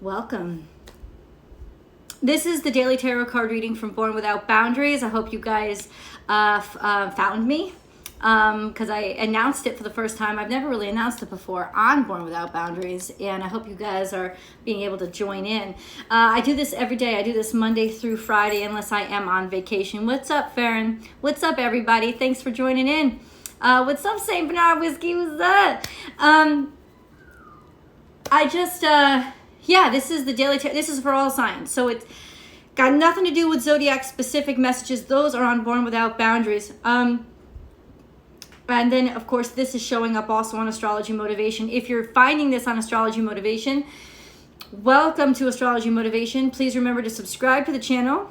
Welcome. This is the daily tarot card reading from Born Without Boundaries. I hope you guys found me because I announced it for the first time. I've never really announced it before on Born Without Boundaries, and I hope you guys are being able to join in. I do this every day. I do this Monday through Friday unless I am on vacation. What's up, Farron? What's up, everybody? Thanks for joining in. What's up, St. Bernard Whiskey? What's up? This is the daily this is for all signs. So it's got nothing to do with zodiac specific messages. Those are on Born Without Boundaries. And then, of course, this is showing up also on Astrology Motivation. If you're finding this on Astrology Motivation, welcome to Astrology Motivation. Please remember to subscribe to the channel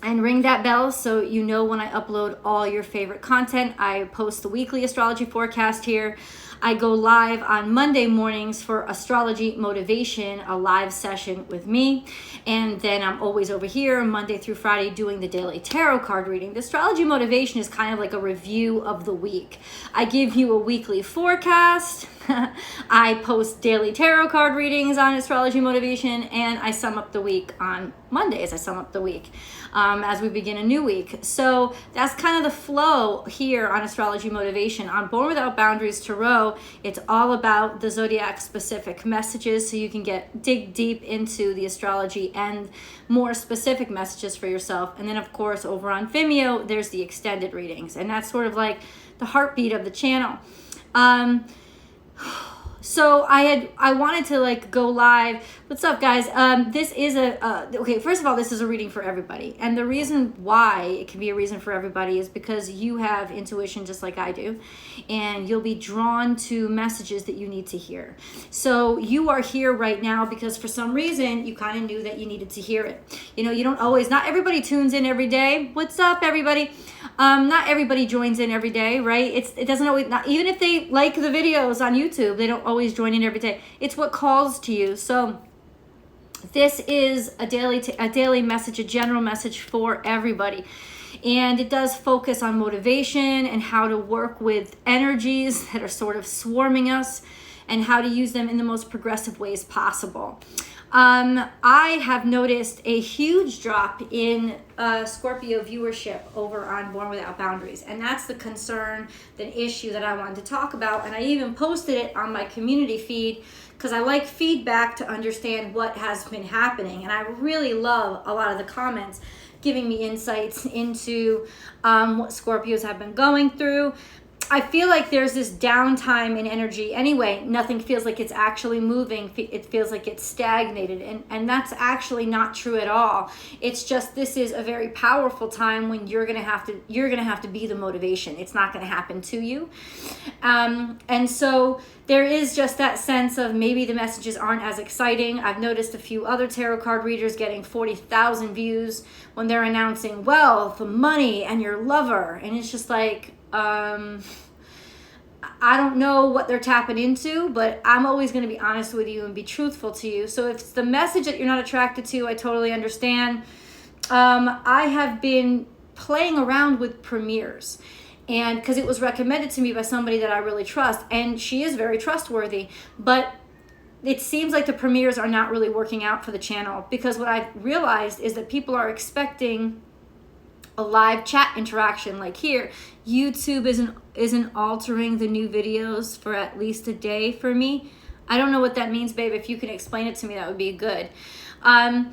and ring that bell so you know when I upload all your favorite content. I post the weekly astrology forecast here. I go live on Monday mornings for Astrology Motivation, a live session with me. And then I'm always over here Monday through Friday doing the daily tarot card reading. The Astrology Motivation is kind of like a review of the week. I give you a weekly forecast. I post daily tarot card readings on Astrology Motivation, and I sum up the week on Mondays. I sum up the week as we begin a new week. So that's kind of the flow here on Astrology Motivation. On Born Without Boundaries Tarot, it's all about the zodiac specific messages, so you can dig deep into the astrology and more specific messages for yourself. And then, of course, over on Vimeo, there's the extended readings, and that's sort of like the heartbeat of the channel. So I wanted to like go live. What's up, guys? This is okay, first of all, this is a reading for everybody. And the reason why it can be a reason for everybody is because you have intuition just like I do. And you'll be drawn to messages that you need to hear. So you are here right now because for some reason you kind of knew that you needed to hear it. You know, you don't always, not everybody tunes in every day. What's up, everybody? Not everybody joins in every day, right? It doesn't always, not even if they like the videos on YouTube, they don't always join in every day. It's what calls to you. So this is a daily message, a general message for everybody. And it does focus on motivation and how to work with energies that are sort of swarming us and how to use them in the most progressive ways possible. I have noticed a huge drop in Scorpio viewership over on Born Without Boundaries. And that's the concern, the issue that I wanted to talk about. And I even posted it on my community feed because I like feedback to understand what has been happening. And I really love a lot of the comments giving me insights into what Scorpios have been going through. I feel like there's this downtime in energy anyway. Nothing feels like it's actually moving. It feels like it's stagnated. And that's actually not true at all. It's just this is a very powerful time when you're gonna have to be the motivation. It's not gonna happen to you. And so there is just that sense of maybe the messages aren't as exciting. I've noticed a few other tarot card readers getting 40,000 views when they're announcing wealth, money, and your lover. And it's just like, I don't know what they're tapping into, but I'm always going to be honest with you and be truthful to you. So if it's the message that you're not attracted to, I totally understand. I have been playing around with premieres, and because it was recommended to me by somebody that I really trust, and she is very trustworthy, but it seems like the premieres are not really working out for the channel, because what I've realized is that people are expecting a live chat interaction like here. YouTube isn't altering the new videos for at least a day for me. I don't know what that means, babe. If you can explain it to me, that would be good. But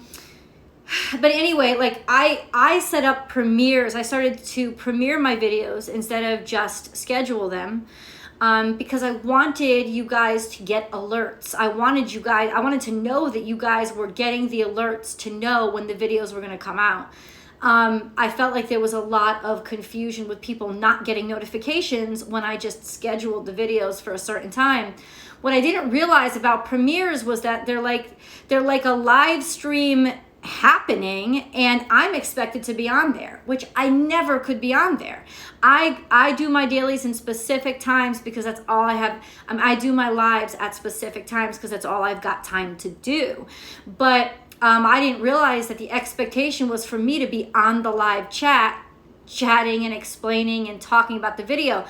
anyway, like I set up premieres. I started to premiere my videos instead of just schedule them. Because I wanted you guys to get alerts. I wanted to know that you guys were getting the alerts to know when the videos were going to come out. I felt like there was a lot of confusion with people not getting notifications when I just scheduled the videos for a certain time. What I didn't realize about premieres was that they're like a live stream happening, and I'm expected to be on there, which I never could be on there. I do my dailies in specific times because that's all I have. I do my lives at specific times because that's all I've got time to do. But I didn't realize that the expectation was for me to be on the live chatting and explaining and talking about the video.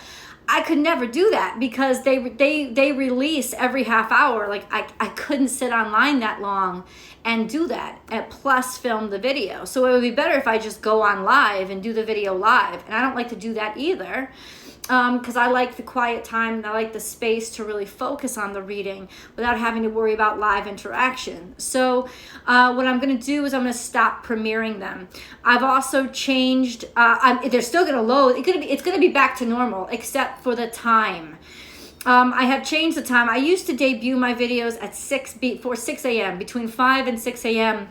I could never do that because they release every half hour. Like I couldn't sit online that long and do that and plus film the video. So it would be better if I just go on live and do the video live. And I don't like to do that either. Because I like the quiet time and I like the space to really focus on the reading without having to worry about live interaction. So what I'm going to do is I'm going to stop premiering them. I've also changed, they're still going to load. It's going to be back to normal except for the time. I have changed the time. I used to debut my videos at 6 a.m., between 5 and 6 a.m.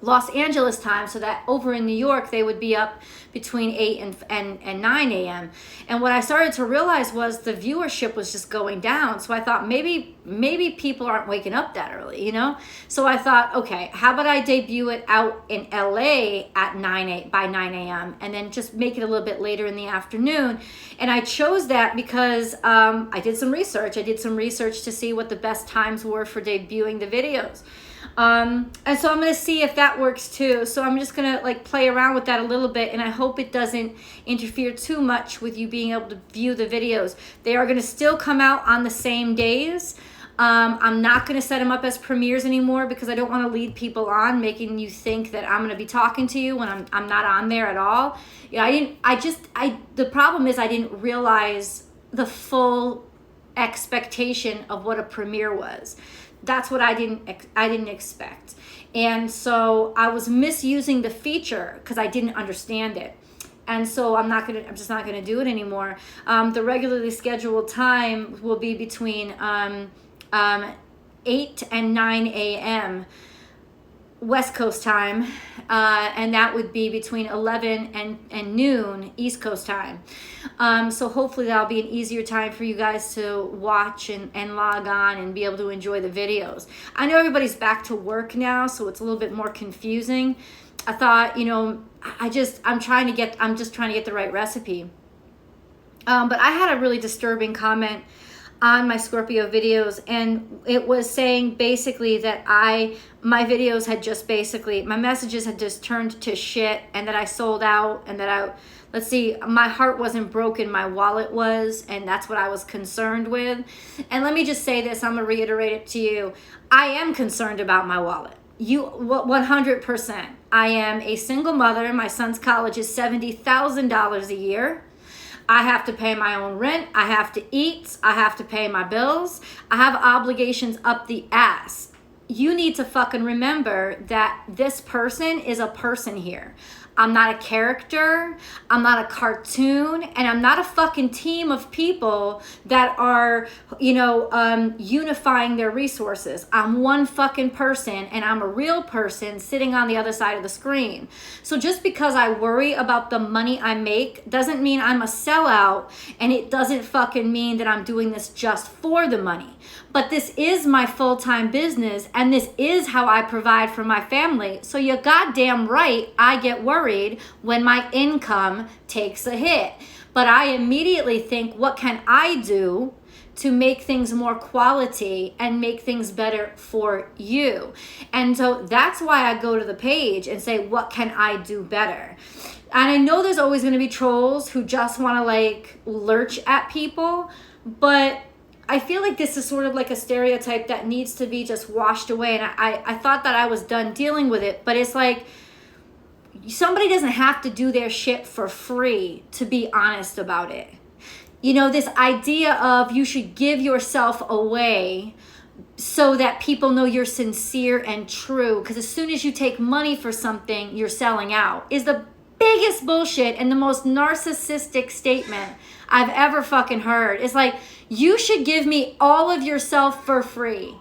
Los Angeles time, so that over in New York they would be up between 8 and 9 a.m. And what I started to realize was the viewership was just going down. So I thought maybe people aren't waking up that early, you know? So I thought, okay, how about I debut it out in LA at by 9 a.m. and then just make it a little bit later in the afternoon. And I chose that because I did some research. I did some research to see what the best times were for debuting the videos. And so I'm going to see if that works too. So I'm just going to like play around with that a little bit, and I hope it doesn't interfere too much with you being able to view the videos. They are going to still come out on the same days. I'm not going to set them up as premieres anymore because I don't want to lead people on, making you think that I'm going to be talking to you when I'm not on there at all. Yeah, the problem is I didn't realize the full expectation of what a premiere was. That's what I didn't expect. And so I was misusing the feature because I didn't understand it. And so I'm just not gonna do it anymore. The regularly scheduled time will be between 8 and 9 a.m. West Coast time, and that would be between 11 and noon East Coast time. So hopefully that'll be an easier time for you guys to watch and log on and be able to enjoy the videos. I know everybody's back to work now, so it's a little bit more confusing. I thought, I'm just trying to get the right recipe. But I had a really disturbing comment on my Scorpio videos, and it was saying basically that my videos had just my messages had just turned to shit, and that I sold out, and that my heart wasn't broken, my wallet was, and that's what I was concerned with. And let me just say this, I'm gonna reiterate it to you. I am concerned about my wallet. 100%. I am a single mother. My son's college is $70,000 a year. I have to pay my own rent. I have to eat. I have to pay my bills. I have obligations up the ass. You need to fucking remember that this person is a person here. I'm not a character. I'm not a cartoon. And I'm not a fucking team of people that are, unifying their resources. I'm one fucking person, and I'm a real person sitting on the other side of the screen. So just because I worry about the money I make doesn't mean I'm a sellout, and it doesn't fucking mean that I'm doing this just for the money. But this is my full-time business, and this is how I provide for my family. So you're goddamn right, I get worried when my income takes a hit. But I immediately think, what can I do to make things more quality and make things better for you? And so that's why I go to the page and say, what can I do better? And I know there's always going to be trolls who just want to lurch at people, but I feel like this is sort of like a stereotype that needs to be just washed away. And I thought that I was done dealing with it, but it's like, somebody doesn't have to do their shit for free to be honest about it. This idea of you should give yourself away so that people know you're sincere and true, because as soon as you take money for something, you're selling out, is the biggest bullshit and the most narcissistic statement I've ever fucking heard. It's like, you should give me all of yourself for free.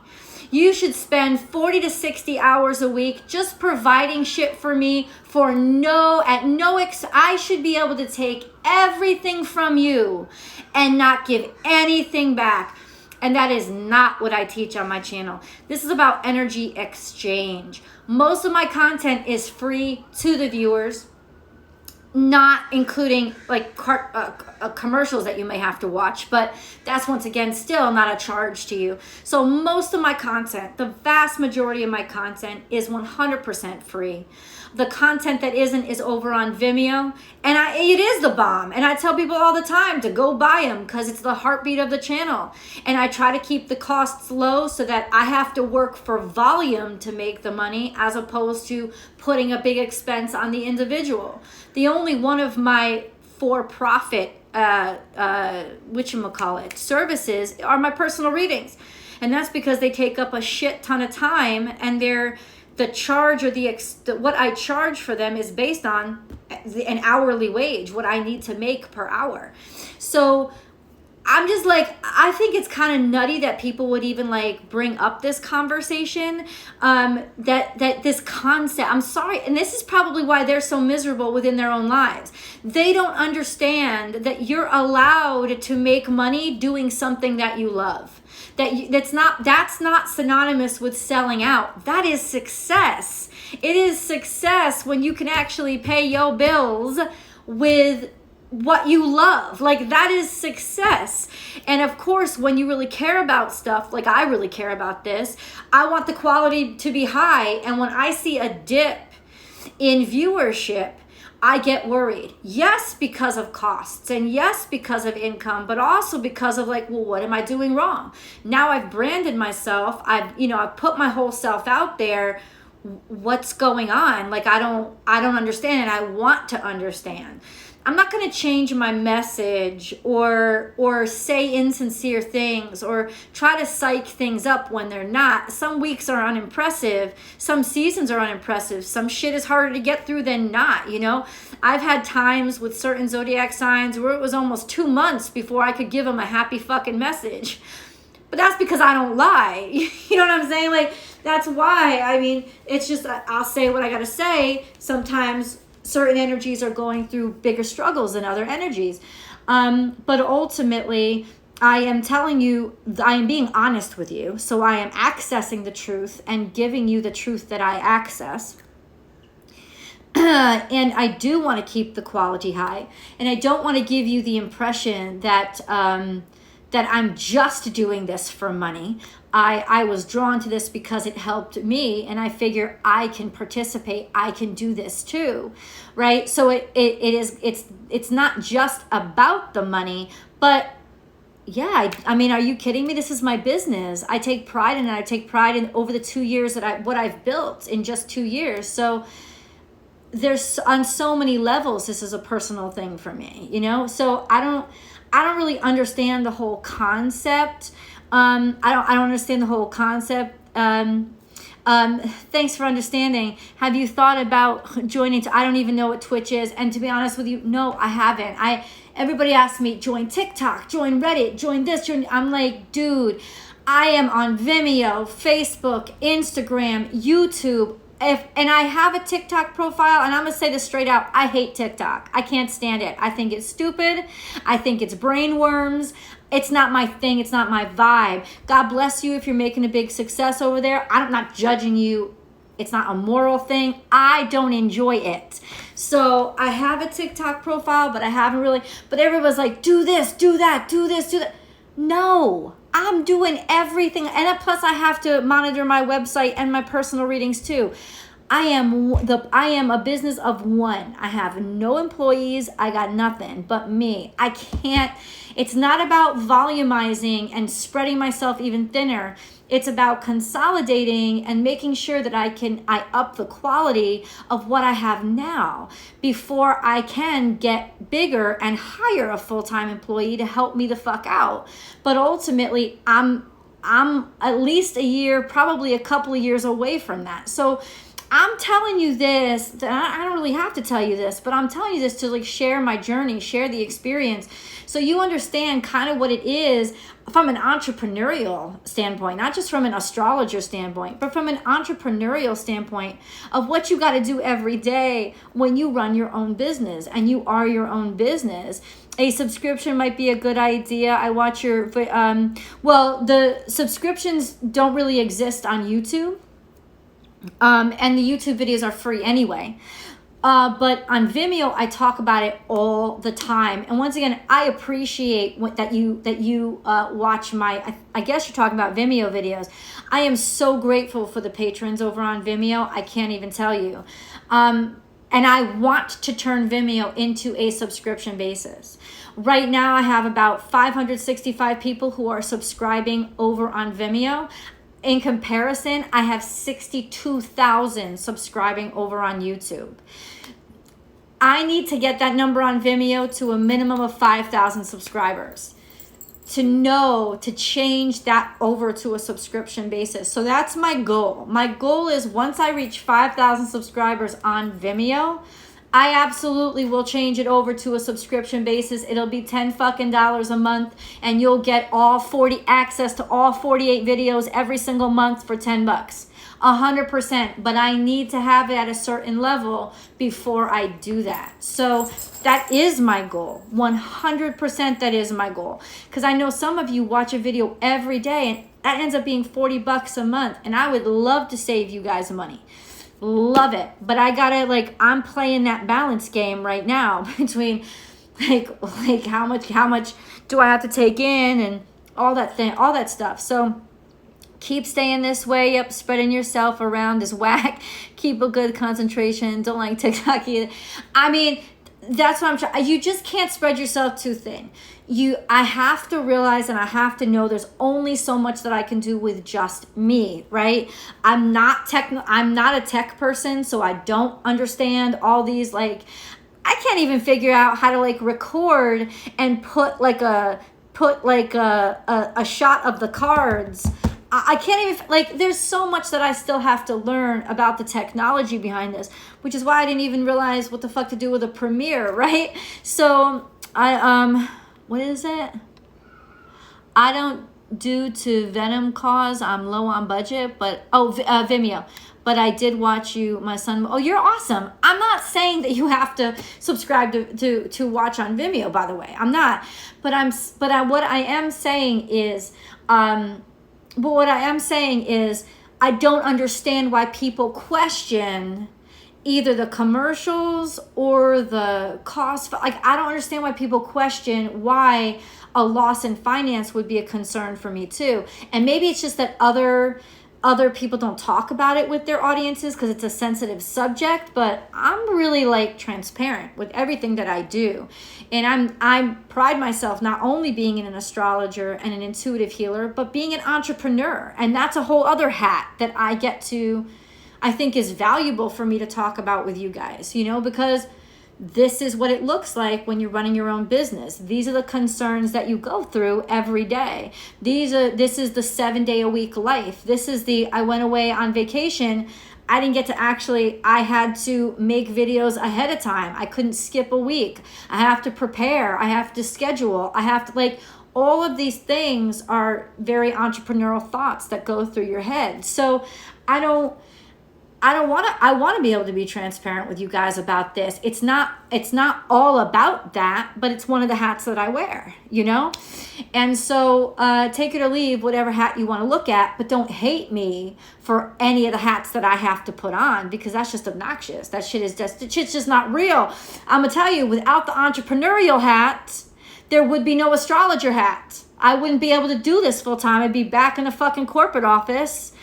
You should spend 40 to 60 hours a week just providing shit for me for I should be able to take everything from you and not give anything back. And that is not what I teach on my channel. This is about energy exchange. Most of my content is free to the viewers. not including like commercials that you may have to watch, but that's once again still not a charge to you. So most of my content, the vast majority of my content is 100% free. The content that isn't is over on Vimeo, and it is the bomb. And I tell people all the time to go buy them because it's the heartbeat of the channel. And I try to keep the costs low so that I have to work for volume to make the money, as opposed to putting a big expense on the individual. The only one of my for-profit services are my personal readings, and that's because they take up a shit ton of time, and the charge or what I charge for them is based on an hourly wage, what I need to make per hour. So I'm just like, I think it's kind of nutty that people would even like bring up this conversation, that this concept, I'm sorry, and this is probably why they're so miserable within their own lives. They don't understand that you're allowed to make money doing something that you love. That's not synonymous with selling out. That is success. It is success when you can actually pay your bills with what you love. Like, that is success. And of course, when you really care about stuff, like I really care about this, I want the quality to be high. And when I see a dip in viewership, I get worried. Yes, because of costs, and yes, because of income, but also because of like, well, what am I doing wrong? Now I've branded myself. I've put my whole self out there. What's going on? Like, I don't understand, and I want to understand. I'm not going to change my message or say insincere things or try to psych things up when they're not. Some weeks are unimpressive. Some seasons are unimpressive. Some shit is harder to get through than not, you know? I've had times with certain zodiac signs where it was almost 2 months before I could give them a happy fucking message. But that's because I don't lie. You know what I'm saying? Like, that's why. I mean, it's just, I'll say what I got to say. Sometimes certain energies are going through bigger struggles than other energies. But ultimately, I am telling you, I am being honest with you. So I am accessing the truth and giving you the truth that I access. And I do want to keep the quality high. And I don't want to give you the impression that that I'm just doing this for money. I was drawn to this because it helped me, and I figure I can participate. I can do this too, right? So it's not just about the money, but yeah, I mean, are you kidding me? This is my business. I take pride in it. I take pride in over the 2 years that what I've built in just 2 years. So there's on so many levels, this is a personal thing for me, you know? So I don't really understand the whole concept. I don't understand the whole concept. Thanks for understanding. Have you thought about joining? I don't even know what Twitch is. And to be honest with you, no, I haven't. Everybody asks me, join TikTok, join Reddit, join this, I'm like, dude, I am on Vimeo, Facebook, Instagram, YouTube. And I have a TikTok profile, and I'm going to say this straight out. I hate TikTok. I can't stand it. I think it's stupid. I think it's brain worms. It's not my thing. It's not my vibe. God bless you if you're making a big success over there. I'm not judging you. It's not a moral thing. I don't enjoy it. So I have a TikTok profile, but I haven't really. But everyone's like, do this, do that, do this, do that. No, I'm doing everything. And plus I have to monitor my website and my personal readings too. I am a business of one. I have no employees. I got nothing but me. I can't, it's not about volumizing and spreading myself even thinner. It's about consolidating and making sure that I up the quality of what I have now before I can get bigger and hire a full-time employee to help me the fuck out. But ultimately, I'm at least a year, probably a couple of years away from that. So I'm telling you this, I don't really have to tell you this, but I'm telling you this to like share my journey, share the experience, so you understand kind of what it is from an entrepreneurial standpoint, not just from an astrologer standpoint, but from an entrepreneurial standpoint of what you got to do every day when you run your own business and you are your own business. A subscription might be a good idea. I watch your, well, the subscriptions don't really exist on YouTube. And the YouTube videos are free anyway. But on Vimeo, I talk about it all the time. And once again, I appreciate that you watch my, I guess you're talking about Vimeo videos. I am so grateful for the patrons over on Vimeo. I can't even tell you. And I want to turn Vimeo into a subscription basis. Right now, I have about 565 people who are subscribing over on Vimeo. In comparison, I have 62,000 subscribing over on YouTube. I need to get that number on Vimeo to a minimum of 5,000 subscribers to change that over to a subscription basis. So that's my goal. My goal is once I reach 5,000 subscribers on Vimeo, I absolutely will change it over to a subscription basis. It'll be $10 a month, and you'll get access to all 48 videos every single month for $10. 100%. But I need to have it at a certain level before I do that. So that is my goal. 100% that is my goal. Because I know some of you watch a video every day, and that ends up being $40 a month. And I would love to save you guys money. Love it. But I gotta, I'm playing that balance game right now between how much do I have to take in and all that stuff. So keep staying this way up, spreading yourself around this whack. Keep a good concentration. Don't like TikTok either. I mean, that's what I'm trying. You just can't spread yourself too thin. I have to realize and I have to know there's only so much that I can do with just me, right? I'm not a tech person, so I don't understand all these, I can't even figure out how to record and put a shot of the cards. I can't even, there's so much that I still have to learn about the technology behind this, which is why I didn't even realize what the fuck to do with a premiere, right? So what is it? I don't do to Venom cause I'm low on budget, but Vimeo. But I did watch you, my son. Oh, you're awesome. I'm not saying that you have to subscribe to watch on Vimeo, by the way. I'm not. What I am saying is I don't understand why people question either the commercials or the cost. I don't understand why people question why a loss in finance would be a concern for me too. And maybe it's just that other people don't talk about it with their audiences because it's a sensitive subject, but I'm really transparent with everything that I do. And I pride myself not only being an astrologer and an intuitive healer, but being an entrepreneur. And that's a whole other hat that I think is valuable for me to talk about with you guys, because this is what it looks like when you're running your own business. These are the concerns that you go through every day. This is the 7-day-a-week life. This is I went away on vacation. I didn't get to I had to make videos ahead of time. I couldn't skip a week. I have to prepare. I have to schedule. I have to all of these things are very entrepreneurial thoughts that go through your head. So I want to be able to be transparent with you guys about this. It's not all about that, but it's one of the hats that I wear, And so take it or leave whatever hat you want to look at, but don't hate me for any of the hats that I have to put on, because that's just obnoxious. That shit's just not real. I'm going to tell you, without the entrepreneurial hat, there would be no astrologer hat. I wouldn't be able to do this full time. I'd be back in a fucking corporate office,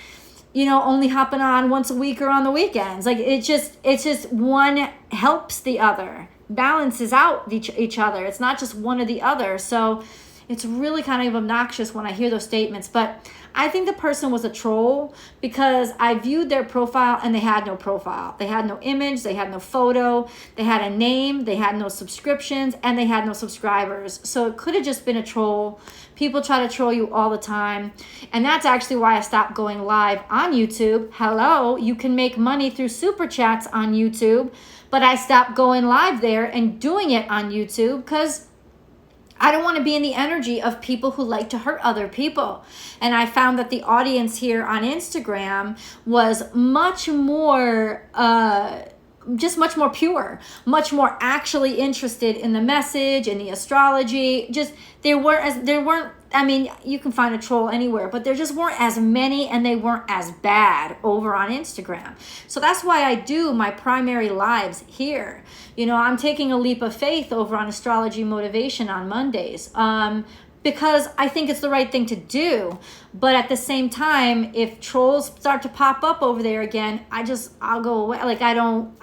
only hopping on once a week or on the weekends. It's just one helps the other, balances out each other. It's not just one or the other. So it's really kind of obnoxious when I hear those statements. But I think the person was a troll because I viewed their profile and they had no profile. They had no image. They had no photo. They had a name. They had no subscriptions and they had no subscribers. So it could have just been a troll. People try to troll you all the time. And that's actually why I stopped going live on YouTube. Hello, you can make money through super chats on YouTube. But I stopped going live there and doing it on YouTube because I don't want to be in the energy of people who like to hurt other people. And I found that the audience here on Instagram was much more, much more pure, much more actually interested in the message and the astrology. Just they weren't I mean, you can find a troll anywhere, but there just weren't as many and they weren't as bad over on Instagram. So that's why I do my primary lives here. You know, I'm taking a leap of faith over on Astrology Motivation on Mondays. Because I think it's the right thing to do. But at the same time, if trolls start to pop up over there again, I'll go away. Like I don't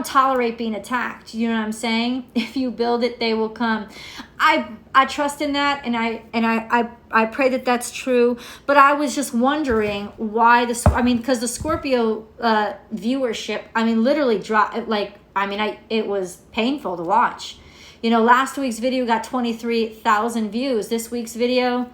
tolerate being attacked. You know what I'm saying? If you build it, they will come. I trust in that, and I pray that that's true. But I was just wondering why because the Scorpio viewership, literally dropped. It was painful to watch. You know, last week's video got 23,000 views. This week's video,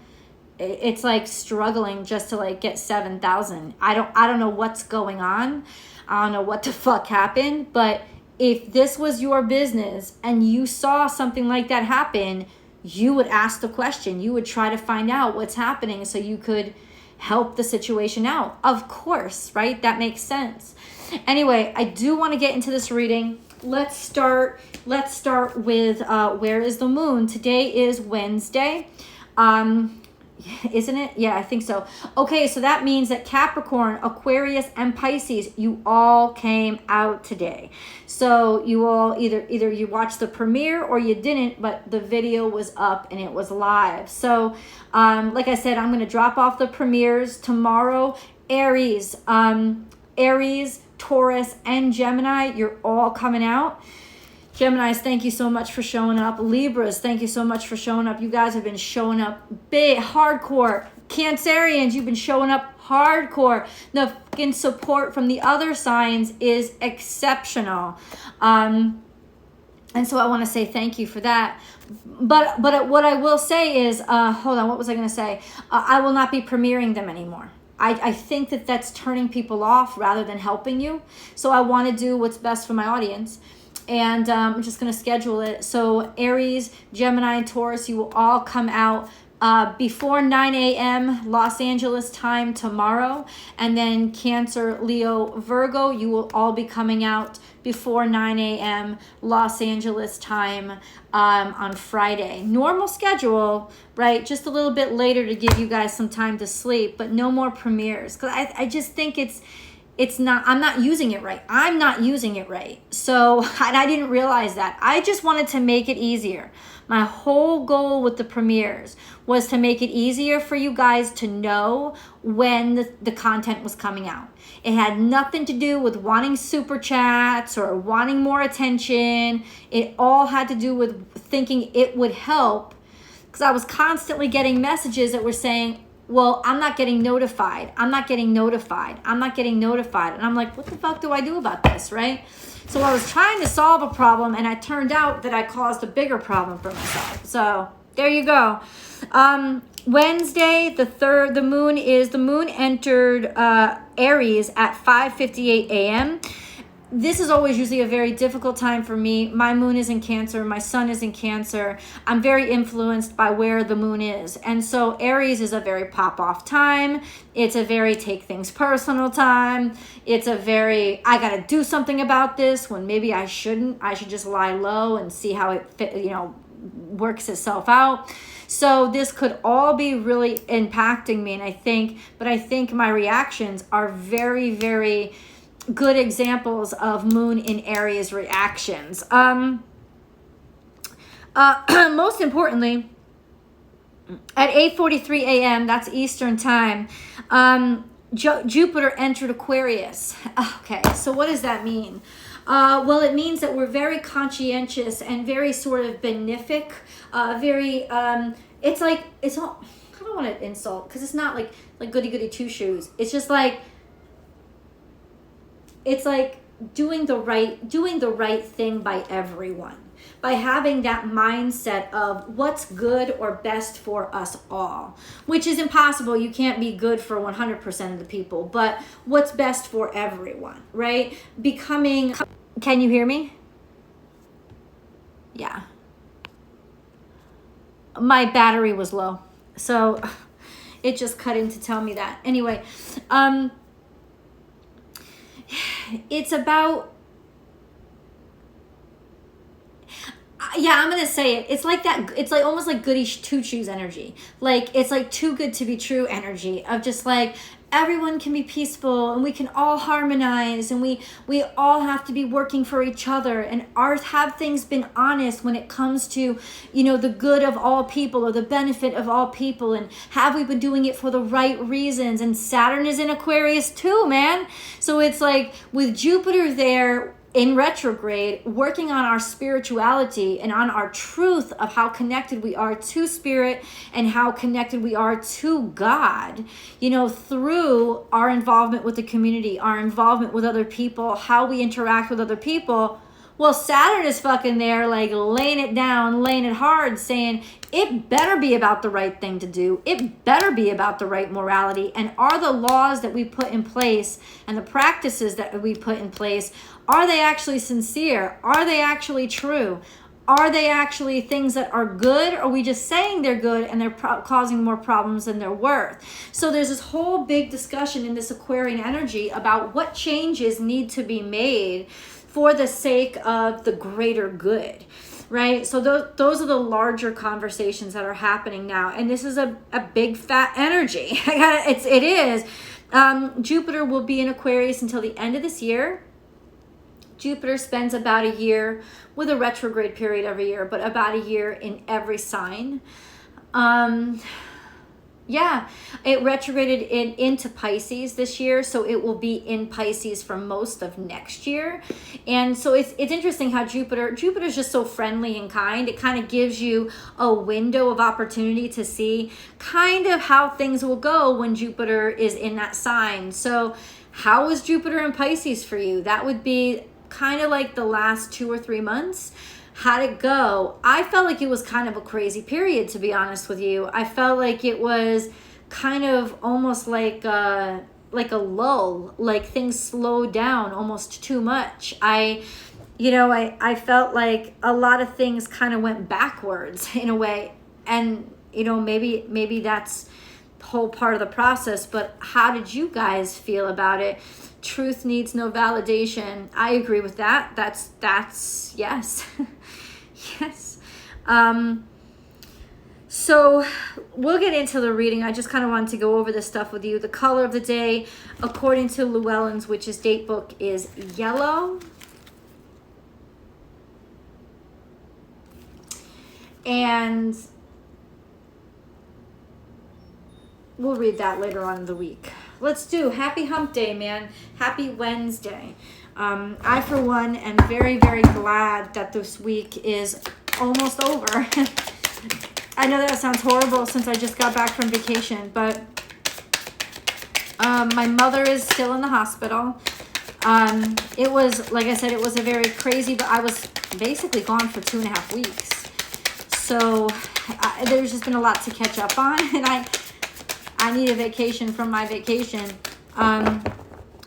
it's like struggling just to like get 7,000. I don't know what's going on. I don't know what the fuck happened. But if this was your business and you saw something like that happen, you would ask the question. You would try to find out what's happening so you could help the situation out. Of course, right? That makes sense. Anyway, I do want to get into this reading. Let's start with where is the moon? Today is Wednesday. Isn't it? Yeah, I think so. Okay, so that means that Capricorn, Aquarius, and Pisces, you all came out today. So you all either you watched the premiere or you didn't, but the video was up and it was live. So like I said, I'm going to drop off the premieres tomorrow. Aries, Taurus, and Gemini, you're all coming out. Geminis, thank you so much for showing up. Libras, thank you so much for showing up. You guys have been showing up big, hardcore. Cancerians, you've been showing up hardcore. The fucking support from the other signs is exceptional. And so I want to say thank you for that. But what I will say is, hold on, what was I going to say? I will not be premiering them anymore. I think that that's turning people off rather than helping you. So I want to do what's best for my audience. And I'm just going to schedule it. So Aries, Gemini, and Taurus, you will all come out before 9 a.m. Los Angeles time tomorrow. And then Cancer, Leo, Virgo, you will all be coming out before 9 a.m. Los Angeles time on Friday. Normal schedule, right? Just a little bit later to give you guys some time to sleep, but no more premieres. Because I just think I'm not using it right. I'm not using it right. So, and I didn't realize that. I just wanted to make it easier. My whole goal with the premieres was to make it easier for you guys to know when the content was coming out. It had nothing to do with wanting super chats or wanting more attention. It all had to do with thinking it would help, because I was constantly getting messages that were saying, well, I'm not getting notified. I'm not getting notified. I'm not getting notified. And I'm like, what the fuck do I do about this, right? So I was trying to solve a problem, and it turned out that I caused a bigger problem for myself. So there you go. Wednesday, the moon entered Aries at 5:58 a.m. This is always usually a very difficult time for me. My moon is in Cancer. My sun is in Cancer. I'm very influenced by where the moon is. And so Aries is a very pop-off time. It's a very take things personal time. It's a very, I got to do something about this when maybe I shouldn't. I should just lie low and see how it works itself out. So this could all be really impacting me. And I think my reactions are very, very good examples of moon in Aries reactions. Most importantly, at 8:43 a.m., that's Eastern time, Jupiter entered Aquarius. Okay, so what does that mean? Well, it means that we're very conscientious and very sort of benefic, it's all, I don't want to insult, because it's not like goody-goody two-shoes. It's just like, it's like doing the right thing by everyone, by having that mindset of what's good or best for us all, which is impossible. You can't be good for 100% of the people, but what's best for everyone, right? Can you hear me? Yeah. My battery was low, so it just cut in to tell me that. Anyway, it's about, Yeah, I'm gonna say it. It's like that. It's like almost like goody two shoes energy. Like it's like too good to be true energy of just like everyone can be peaceful and we can all harmonize and we all have to be working for each other, and have things been honest when it comes to, you know, the good of all people or the benefit of all people, and have we been doing it for the right reasons? And Saturn is in Aquarius too, man. So it's like with Jupiter there in retrograde, working on our spirituality and on our truth of how connected we are to spirit and how connected we are to God, you know, through our involvement with the community, our involvement with other people, how we interact with other people. Well, Saturn is fucking there, like laying it down, laying it hard, saying it better be about the right thing to do. It better be about the right morality. And are the laws that we put in place and the practices that we put in place, are they actually sincere? Are they actually true? Are they actually things that are good? Or are we just saying they're good and they're causing more problems than they're worth? So there's this whole big discussion in this Aquarian energy about what changes need to be made for the sake of the greater good, right? So those are the larger conversations that are happening now. And this is a big fat energy. It is. Jupiter will be in Aquarius until the end of this year. Jupiter spends about a year with a retrograde period every year, but about a year in every sign. Yeah, it retrograded into Pisces this year, so it will be in Pisces for most of next year. And so it's interesting how Jupiter's just so friendly and kind. It kind of gives you a window of opportunity to see kind of how things will go when Jupiter is in that sign. So how is Jupiter in Pisces for you? That would be kind of like the last 2 or 3 months. How'd it go? I felt like it was kind of a crazy period, to be honest with you. I felt like it was kind of almost like a lull, like things slowed down almost too much. I felt like a lot of things kind of went backwards in a way. And, you know, maybe that's the whole part of the process, but how did you guys feel about it? Truth needs no validation. I agree with that. That's yes. Yes. So we'll get into the reading. I just kind of wanted to go over this stuff with you. The color of the day, according to Llewellyn's Witch's Date Book, is yellow. And we'll read that later on in the week. Let's do Happy Hump Day, man. Happy Wednesday. I, for one, am very, very glad that this week is almost over. I know that sounds horrible since I just got back from vacation, but my mother is still in the hospital. It was, like I said, it was a very crazy, but I was basically gone for 2.5 weeks. So there's just been a lot to catch up on, and I need a vacation from my vacation.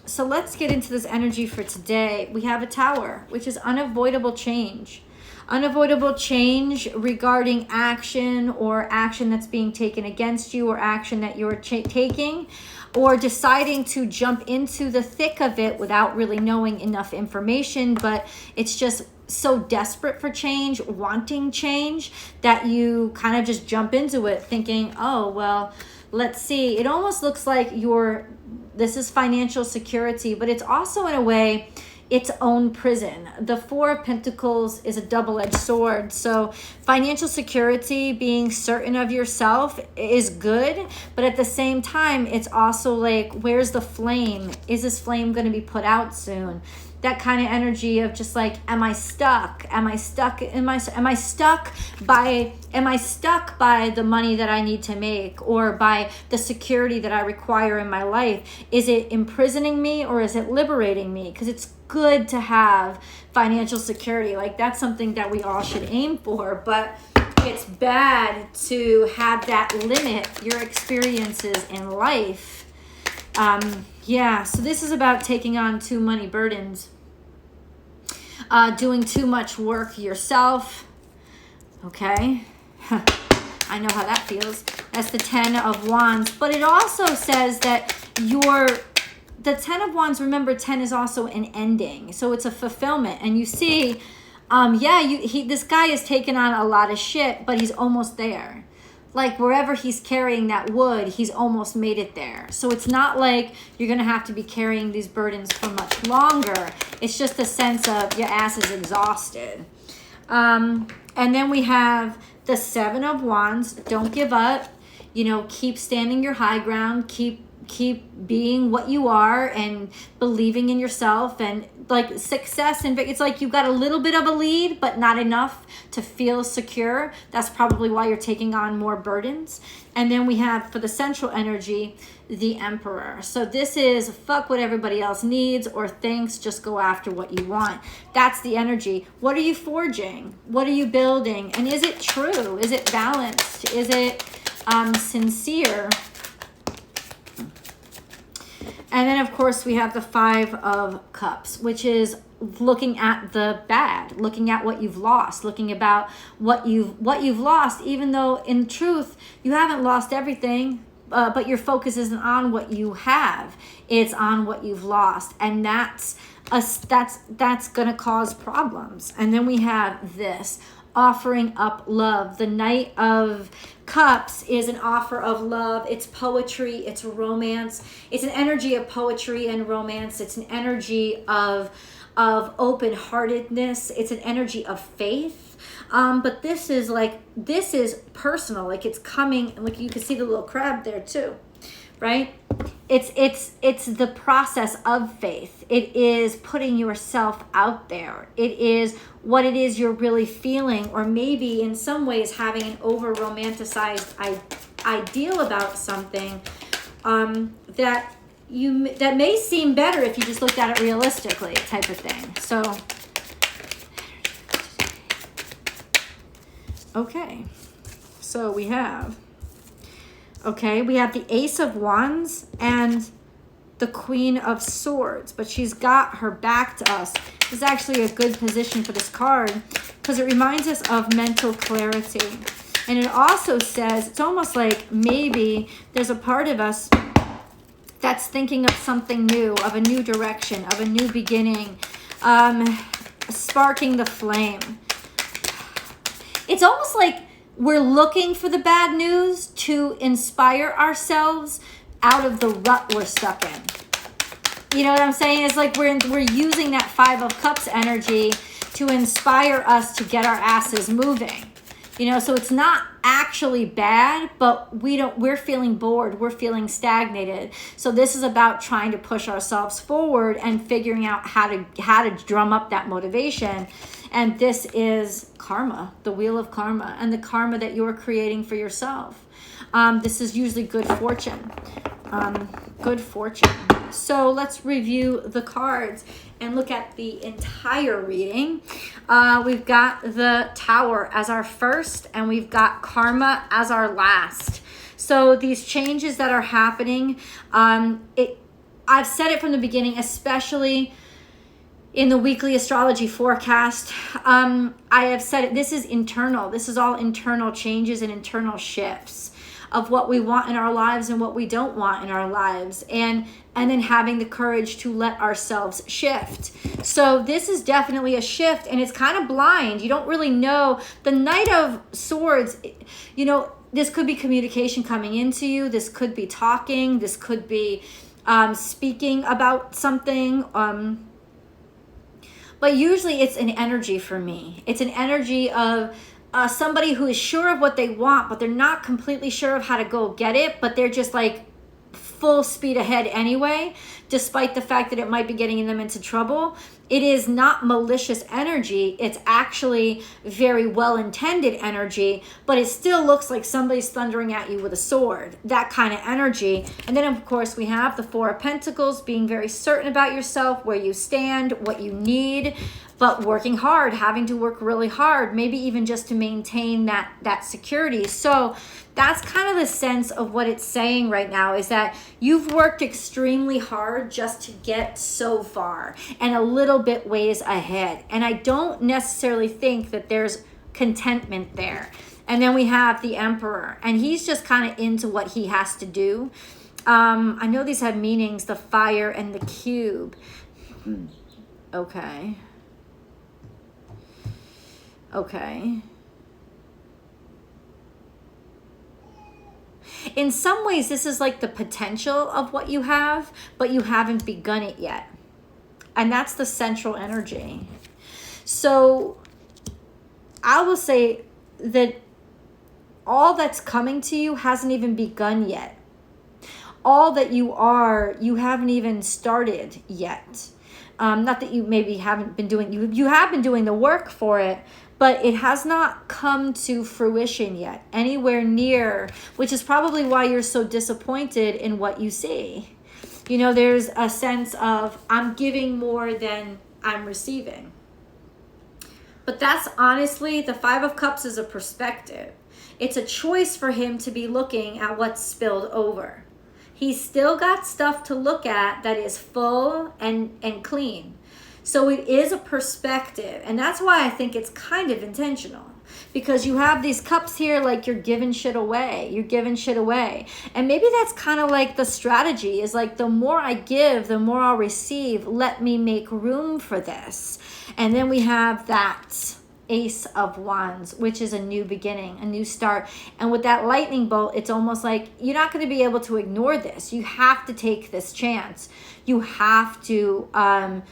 So let's get into this energy for today. We have a Tower, which is unavoidable change. Unavoidable change regarding action, or action that's being taken against you, or action that you're taking, or deciding to jump into the thick of it without really knowing enough information, but it's just so desperate for change, wanting change, that you kind of just jump into it thinking, oh, well, let's see. It almost looks like this is financial security, but it's also in a way its own prison. The Four of Pentacles is a double-edged sword. So financial security, being certain of yourself, is good, but at the same time, it's also like, where's the flame? Is this flame going to be put out soon? That kind of energy of just like, am I stuck? Am I stuck by the money that I need to make, or by the security that I require in my life? Is it imprisoning me, or is it liberating me? Because it's good to have financial security. Like, that's something that we all should aim for, but it's bad to have that limit your experiences in life. Yeah, so this is about taking on too many burdens, doing too much work yourself. Okay, I know how that feels. That's the 10 of Wands, but it also says that the 10 of Wands, remember, 10 is also an ending, so it's a fulfillment. And you see, This guy is taking on a lot of shit, but he's almost there. Like wherever he's carrying that wood, he's almost made it there. So it's not like you're going to have to be carrying these burdens for much longer. It's just a sense of your ass is exhausted. And then we have the Seven of Wands. Don't give up. Keep standing your high ground. Keep being what you are and believing in yourself, and like success. And it's like you've got a little bit of a lead, but not enough to feel secure. That's probably why you're taking on more burdens. And then we have, for the central energy, the Emperor. So this is fuck what everybody else needs or thinks, just go after what you want. That's the energy. What are you forging? What are you building? And is it true? Is it balanced? Is it sincere? And then, of course, we have the Five of Cups, which is looking at the bad, looking at what you've lost, looking about what you've lost, even though in truth you haven't lost everything, but your focus isn't on what you have; it's on what you've lost, and that's going to cause problems. And then we have this. Offering up love. The Knight of Cups is an offer of love. It's poetry, it's romance. It's an energy of poetry and romance. It's an energy of open-heartedness. It's an energy of faith. But this is personal. Like it's coming, like you can see the little crab there too, right? It's the process of faith. It is putting yourself out there. It is what it is you're really feeling, or maybe in some ways having an over-romanticized ideal about something that may seem better if you just looked at it realistically, type of thing. So, okay. So we have the Ace of Wands and the Queen of Swords, but she's got her back to us. This is actually a good position for this card because it reminds us of mental clarity. And it also says, it's almost like maybe there's a part of us that's thinking of something new, of a new direction, of a new beginning, sparking the flame. It's almost like we're looking for the bad news to inspire ourselves out of the rut we're stuck in. You know what I'm saying? It's like we're using that Five of Cups energy to inspire us to get our asses moving. So it's not actually bad, but we're feeling bored. We're feeling stagnated. So this is about trying to push ourselves forward and figuring out how to drum up that motivation. And this is karma, the wheel of karma, and the karma that you're creating for yourself. This is usually good fortune. Good fortune. So let's review the cards and look at the entire reading. We've got the Tower as our first, and we've got karma as our last. So these changes that are happening, I've said it from the beginning, especially in the weekly astrology forecast. I have said it, this is internal. This is all internal changes and internal shifts of what we want in our lives and what we don't want in our lives, and then having the courage to let ourselves shift. So this is definitely a shift, and it's kind of blind. You don't really know. The Knight of Swords, this could be communication coming into you. This could be talking. This could be speaking about something. But usually it's an energy for me. It's an energy of somebody who is sure of what they want, but they're not completely sure of how to go get it, but they're just like full speed ahead anyway, despite the fact that it might be getting them into trouble. It is not malicious energy. It's actually very well-intended energy, but it still looks like somebody's thundering at you with a sword, that kind of energy. And then, of course, we have the Four of Pentacles, being very certain about yourself, where you stand, what you need, but working hard, having to work really hard, maybe even just to maintain that security. So that's kind of the sense of what it's saying right now, is that you've worked extremely hard just to get so far and a little bit ways ahead. And I don't necessarily think that there's contentment there. And then we have the Emperor, and he's just kind of into what he has to do. I know these have meanings, the Fire and the Cube. Okay. Okay. In some ways, this is like the potential of what you have, but you haven't begun it yet. And that's the central energy. So I will say that all that's coming to you hasn't even begun yet. All that you are, you haven't even started yet. Not that you maybe haven't been doing, you have been doing the work for it, but it has not come to fruition yet, anywhere near, which is probably why you're so disappointed in what you see. You know, there's a sense of, I'm giving more than I'm receiving. But that's honestly, the Five of Cups is a perspective. It's a choice for him to be looking at what's spilled over. He's still got stuff to look at that is full and clean. So it is a perspective. And that's why I think it's kind of intentional. Because you have these cups here like you're giving shit away. You're giving shit away. And maybe that's kind of like the strategy is like, the more I give, the more I'll receive. Let me make room for this. And then we have that Ace of Wands, which is a new beginning, a new start. And with that lightning bolt, it's almost like you're not going to be able to ignore this. You have to take this chance. You have to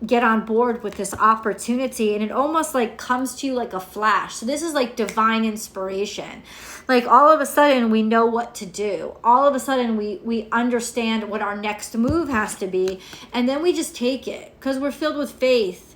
get on board with this opportunity, and it almost like comes to you like a flash. So this is like divine inspiration. Like all of a sudden we know what to do. All of a sudden we understand what our next move has to be, and then we just take it because we're filled with faith.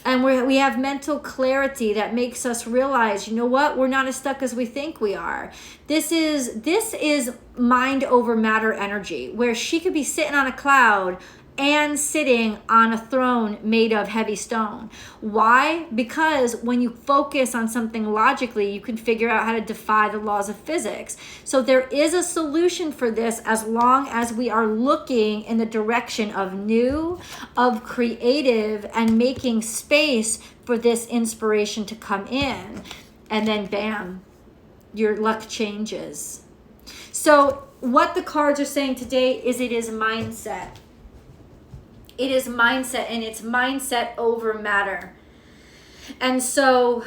And we have mental clarity that makes us realize, you know what? We're not as stuck as we think we are. This is mind over matter energy, where she could be sitting on a cloud and sitting on a throne made of heavy stone. Why? Because when you focus on something logically, you can figure out how to defy the laws of physics. So there is a solution for this as long as we are looking in the direction of new, of creative, and making space for this inspiration to come in. And then bam, your luck changes. So what the cards are saying today is it is mindset. It is mindset, and it's mindset over matter. And so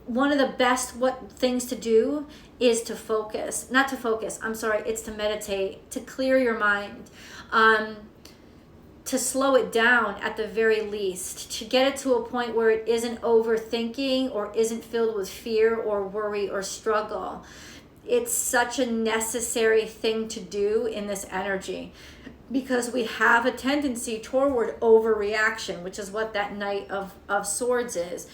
one of the best things to do is to focus. Not to focus, I'm sorry, it's to meditate, to clear your mind, to slow it down at the very least, to get it to a point where it isn't overthinking or isn't filled with fear or worry or struggle. It's such a necessary thing to do in this energy, because we have a tendency toward overreaction, which is what that Knight of Swords is.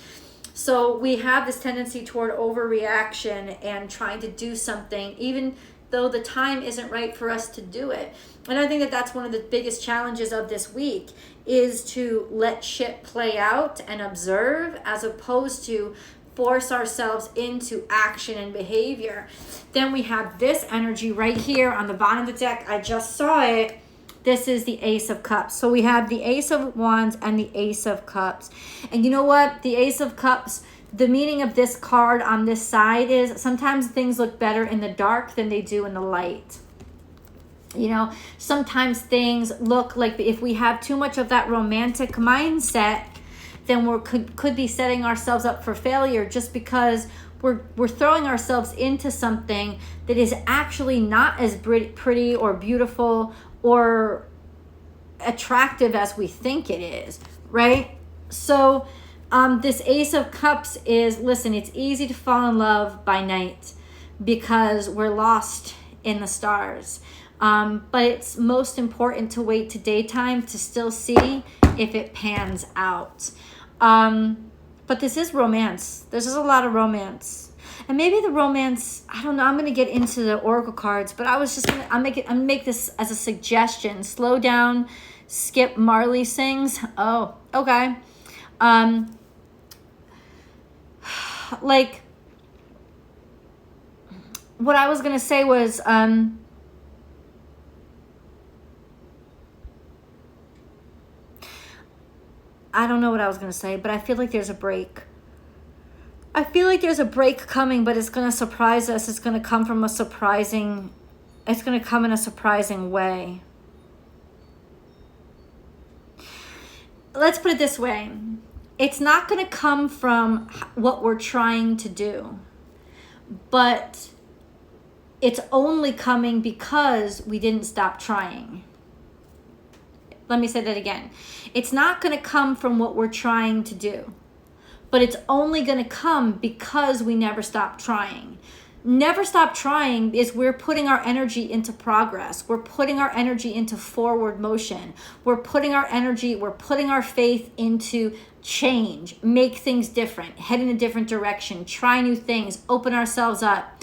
So we have this tendency toward overreaction and trying to do something, even though the time isn't right for us to do it. And I think that that's one of the biggest challenges of this week, is to let shit play out and observe, as opposed to force ourselves into action and behavior. Then we have this energy right here on the bottom of the deck. I just saw it. This is the Ace of Cups. So we have the Ace of Wands and the Ace of Cups. And you know what? The Ace of Cups, the meaning of this card on this side is sometimes things look better in the dark than they do in the light. You know, sometimes things look like, if we have too much of that romantic mindset, then we could be setting ourselves up for failure, just because we're throwing ourselves into something that is actually not as pretty or beautiful or attractive as we think it is, right? So this Ace of Cups is, listen, it's easy to fall in love by night because we're lost in the stars. But it's most important to wait to daytime to still see if it pans out. But this is romance. This is a lot of romance. And maybe the romance, I don't know, I'm going to get into the Oracle cards, but I was just going to, I'm going to make this as a suggestion. Slow down, skip Marley sings. Oh, okay. Like, what I was going to say was, I don't know what I was going to say, but I feel like there's a break. I feel like there's a break coming, but it's going to surprise us. It's going to come from it's going to come in a surprising way. Let's put it this way. it's not going to come from what we're trying to do, but it's only coming because we didn't stop trying. Let me say that again. It's not going to come from what we're trying to do, but it's only going to come because we never stop trying. Never stop trying is we're putting our energy into progress. We're putting our energy into forward motion. We're putting our energy, we're putting our faith into change, make things different, head in a different direction, try new things, open ourselves up.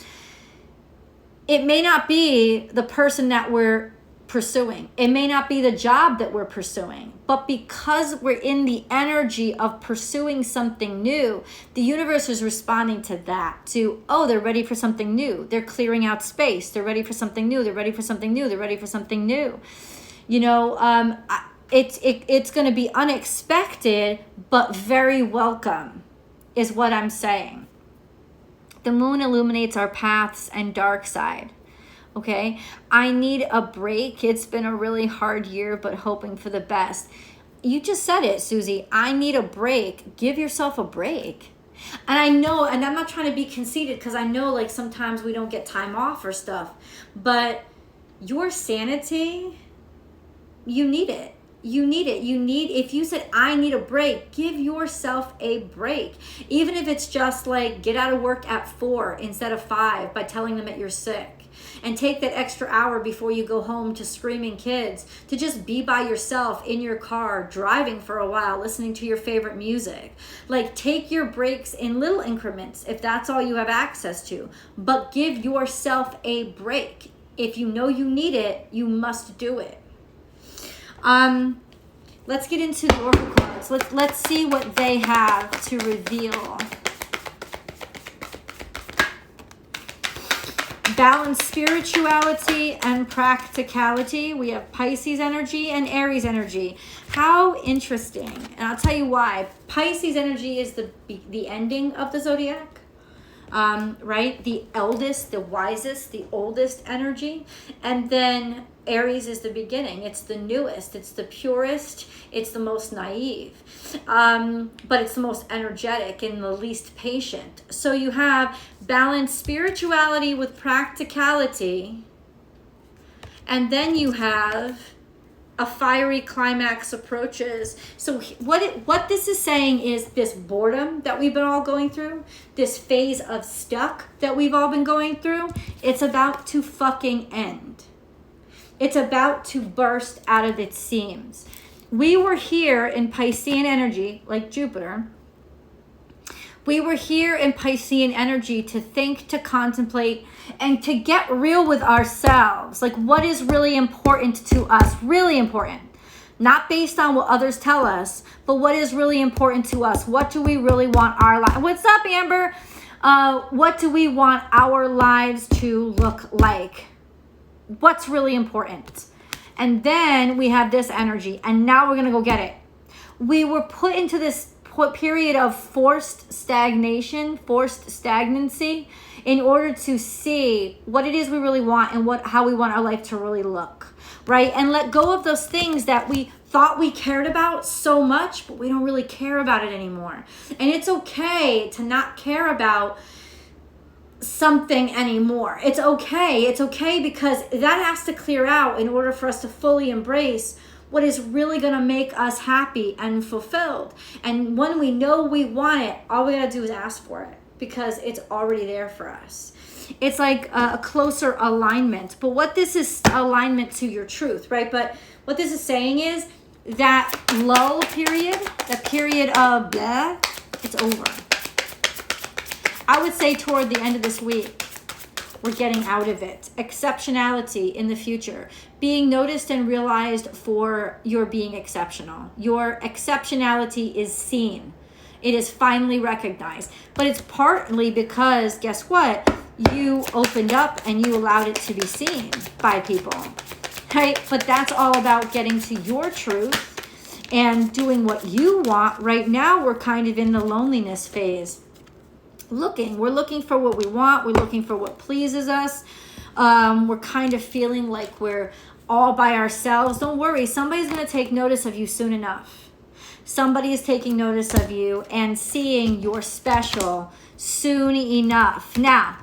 It may not be the person that we're pursuing. It may not be the job that we're pursuing, but because we're in the energy of pursuing something new, the universe is responding to that, to, oh, they're ready for something new. They're clearing out space. They're ready for something new. They're ready for something new. They're ready for something new. You know, it's going to be unexpected, but very welcome is what I'm saying. The moon illuminates our paths and dark side. Okay, I need a break. It's been a really hard year, but hoping for the best. You just said it, Susie. I need a break. Give yourself a break. And I know, and I'm not trying to be conceited because I know like sometimes we don't get time off or stuff, but your sanity, you need it. You need it. If you said, I need a break, give yourself a break. Even if it's just like get out of work at 4 instead of 5 by telling them that you're sick. And take that extra hour before you go home to screaming kids to just be by yourself in your car, driving for a while, listening to your favorite music. Like take your breaks in little increments if that's all you have access to, but give yourself a break. If you know you need it, you must do it. Let's get into the oracle cards. Let's see what they have to reveal. Balance spirituality and practicality. We have Pisces energy and Aries energy. How interesting. And I'll tell you why. Pisces energy is the ending of the zodiac. Right? The eldest, the wisest, the oldest energy. And then Aries is the beginning. It's the newest. It's the purest. It's the most naive. But it's the most energetic and the least patient. So you have balanced spirituality with practicality. And then you have a fiery climax approaches. So what this is saying is this boredom that we've been all going through, this phase of stuck that we've all been going through, it's about to fucking end. It's about to burst out of its seams. We were here in Piscean energy, like Jupiter. We were here in Piscean energy to think, to contemplate, and to get real with ourselves. Like what is really important to us, really important. Not based on what others tell us, but what is really important to us. What do we really want our life? What's up, Amber? What do we want our lives to look like? What's really important? And then we have this energy, and now we're going to go get it. We were put into this period of forced stagnation, forced stagnancy, in order to see what it is we really want and how we want our life to really look, right? And let go of those things that we thought we cared about so much, but we don't really care about it anymore. And it's okay to not care about something anymore. It's okay because that has to clear out in order for us to fully embrace what is really going to make us happy and fulfilled. And when we know we want it, all we got to do is ask for it because it's already there for us. It's like a closer alignment. But what this is alignment to your truth, right? But what this is saying is that lull period, the period of blah, it's over. I would say toward the end of this week, we're getting out of it. Exceptionality in the future. Being noticed and realized for your being exceptional. Your exceptionality is seen. It is finally recognized. But it's partly because, guess what? You opened up and you allowed it to be seen by people. Right? But that's all about getting to your truth and doing what you want. Right now, we're kind of in the loneliness phase. We're looking for what we want. We're looking for what pleases us. We're kind of feeling like we're all by ourselves. Don't worry, somebody's going to take notice of you soon enough. Somebody is taking notice of you and seeing you're special soon enough. Now,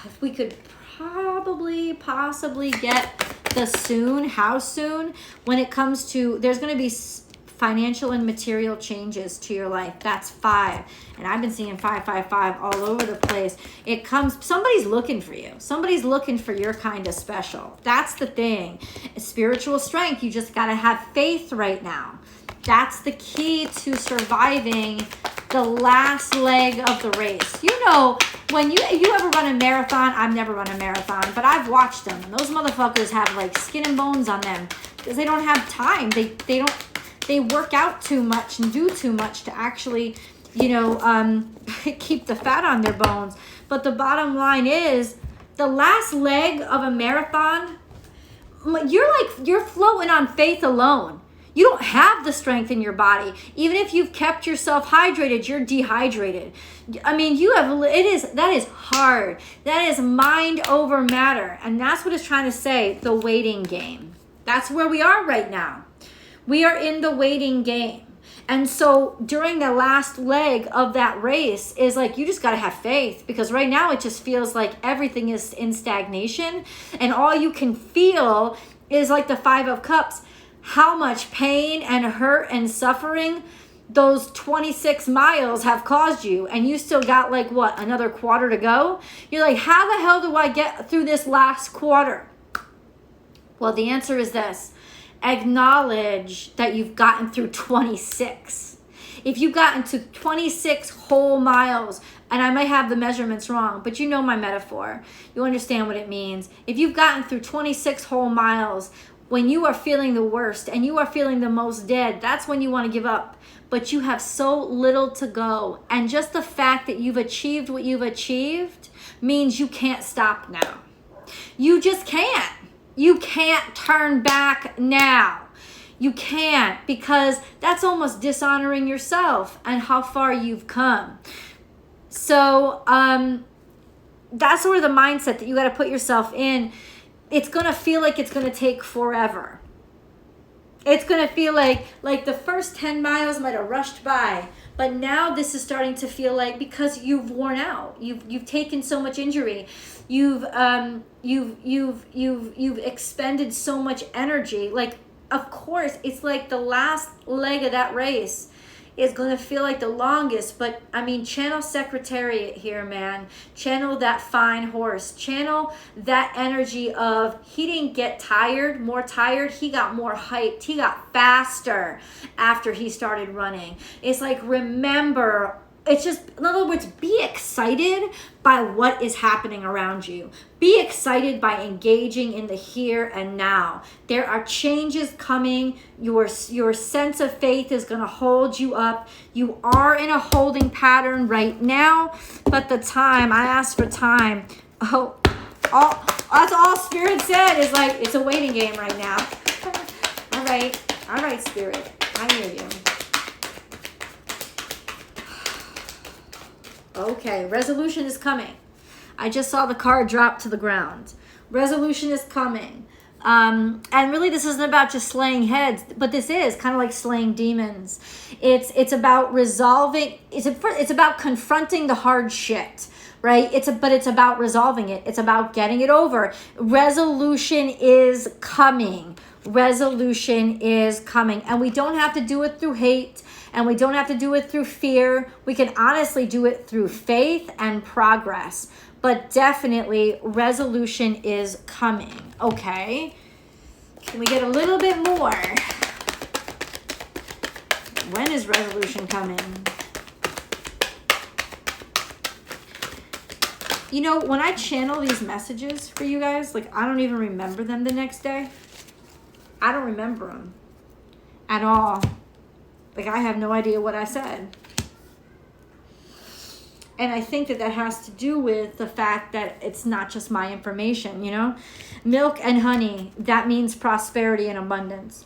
if we could possibly get the soon, how soon, when it comes to, there's going to be financial and material changes to your life. That's 5. And I've been seeing 555 all over the place. It comes, somebody's looking for you. Somebody's looking for your kind of special. That's the thing. Spiritual strength, you just got to have faith right now. That's the key to surviving the last leg of the race. You know, when you ever run a marathon, I've never run a marathon, but I've watched them. And those motherfuckers have like skin and bones on them because they don't have time. They work out too much and do too much to actually, you know, keep the fat on their bones. But the bottom line is, the last leg of a marathon, you're floating on faith alone. You don't have the strength in your body. Even if you've kept yourself hydrated, you're dehydrated. I mean, that is hard. That is mind over matter. And that's what it's trying to say, the waiting game. That's where we are right now. We are in the waiting game. And so during the last leg of that race is like, you just got to have faith, because right now it just feels like everything is in stagnation and all you can feel is like the 5 of Cups, how much pain and hurt and suffering those 26 miles have caused you. And you still got like what, another quarter to go? You're like, how the hell do I get through this last quarter? Well, the answer is this. Acknowledge that you've gotten through 26. If you've gotten to 26 whole miles, and I might have the measurements wrong, but you know my metaphor. You understand what it means. If you've gotten through 26 whole miles, when you are feeling the worst and you are feeling the most dead, that's when you want to give up. But you have so little to go. And just the fact that you've achieved what you've achieved means you can't stop now. You just can't. You can't turn back now. You can't, because that's almost dishonoring yourself and how far you've come. So that's sort of the mindset that you got to put yourself in. It's going to feel like it's going to take forever. It's going to feel like the first 10 miles might have rushed by, but now this is starting to feel like, because you've worn out, you've taken so much injury, you've expended so much energy. Like, of course, it's like the last leg of that race is going to feel like the longest, but I mean, channel Secretariat here, man. Channel that fine horse. Channel that energy of, he didn't get more tired. He got more hyped. He got faster after he started running. It's like, remember, it's just, in other words, be excited by what is happening around you. Be excited by engaging in the here and now. There are changes coming. Your sense of faith is going to hold you up. You are in a holding pattern right now, but the time, I asked for time. That's all Spirit said is like, it's a waiting game right now. All right, Spirit, I hear you. Okay, resolution is coming. I just saw the card drop to the ground. Resolution is coming. And really, this isn't about just slaying heads, but this is kind of like slaying demons. It's about resolving. It's about confronting the hard shit, right? But it's about resolving it. It's about getting it over. Resolution is coming. Resolution is coming. And we don't have to do it through hate. And we don't have to do it through fear. We can honestly do it through faith and progress. But definitely, resolution is coming. Okay? Can we get a little bit more? When is resolution coming? You know, when I channel these messages for you guys, like, I don't even remember them the next day. I don't remember them at all. Like, I have no idea what I said. And I think that has to do with the fact that it's not just my information, you know? Milk and honey, that means prosperity and abundance.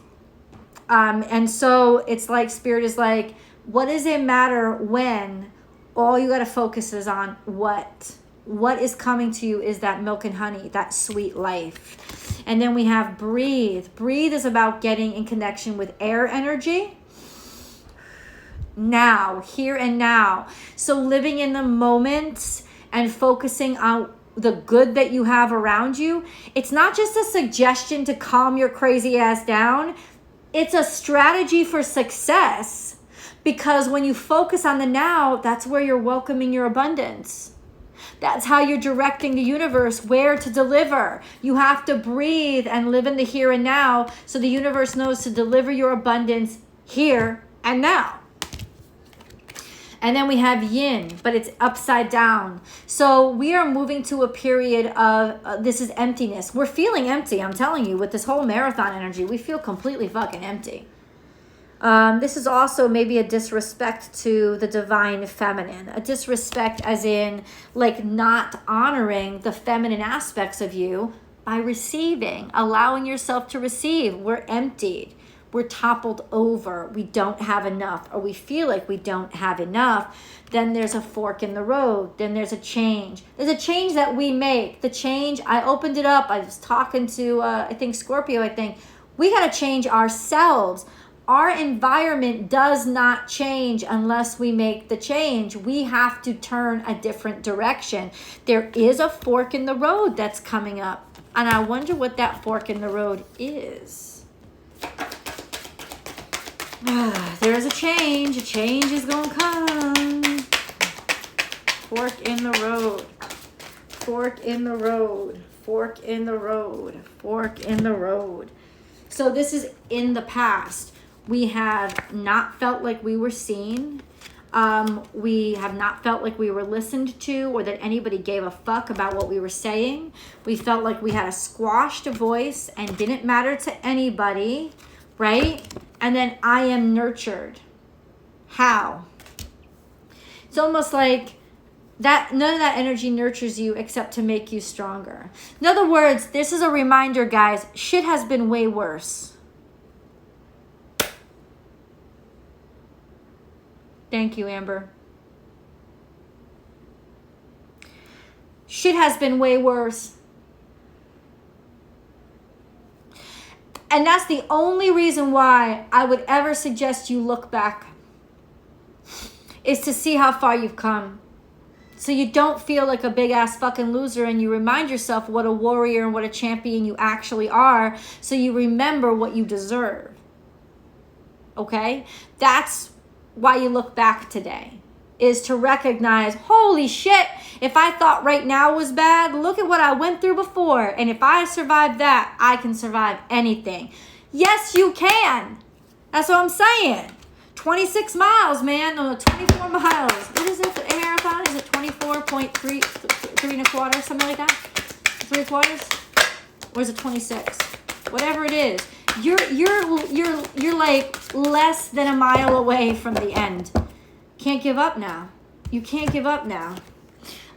And so it's like, Spirit is like, what does it matter when all you got to focus is on what? What is coming to you is that milk and honey, that sweet life. And then we have breathe. Breathe is about getting in connection with air energy. now, here and now. So living in the moment and focusing on the good that you have around you, it's not just a suggestion to calm your crazy ass down. It's a strategy for success, because when you focus on the now, that's where you're welcoming your abundance. That's how you're directing the universe where to deliver. You have to breathe and live in the here and now, so the universe knows to deliver your abundance here and now. And then we have yin, but it's upside down. So we are moving to a period of, this is emptiness. We're feeling empty, I'm telling you, with this whole marathon energy. We feel completely fucking empty. This is also maybe a disrespect to the divine feminine. A disrespect as in, like, not honoring the feminine aspects of you by receiving, allowing yourself to receive. We're emptied. We're toppled over, we don't have enough, or we feel like we don't have enough. Then there's a fork in the road. Then there's a change. There's a change that we make. The change, I opened it up. I was talking to, I think Scorpio, we got to change ourselves. Our environment does not change unless we make the change. We have to turn a different direction. There is a fork in the road that's coming up. And I wonder what that fork in the road is. There's a change. A change is going to come. Fork in the road. Fork in the road. Fork in the road. Fork in the road. So this is in the past. We have not felt like we were seen. We have not felt like we were listened to, or that anybody gave a fuck about what we were saying. We felt like we had a squashed voice and didn't matter to anybody, right? And then I am nurtured. How? It's almost like that none of that energy nurtures you except to make you stronger. In other words, this is a reminder, guys, shit has been way worse. Thank you, Amber. Shit has been way worse. And that's the only reason why I would ever suggest you look back, is to see how far you've come. So you don't feel like a big ass fucking loser, and you remind yourself what a warrior and what a champion you actually are, so you remember what you deserve. Okay? That's why you look back today, is to recognize, holy shit, if I thought right now was bad, look at what I went through before. And if I survived that, I can survive anything. Yes, you can. That's what I'm saying. 26 miles, man. No, 24 miles. What is it? The marathon? Is it 24.3, 3.25, something like that? 3/4? Or is it 26? Whatever it is. You're like less than a mile away from the end. Can't give up now. You can't give up now.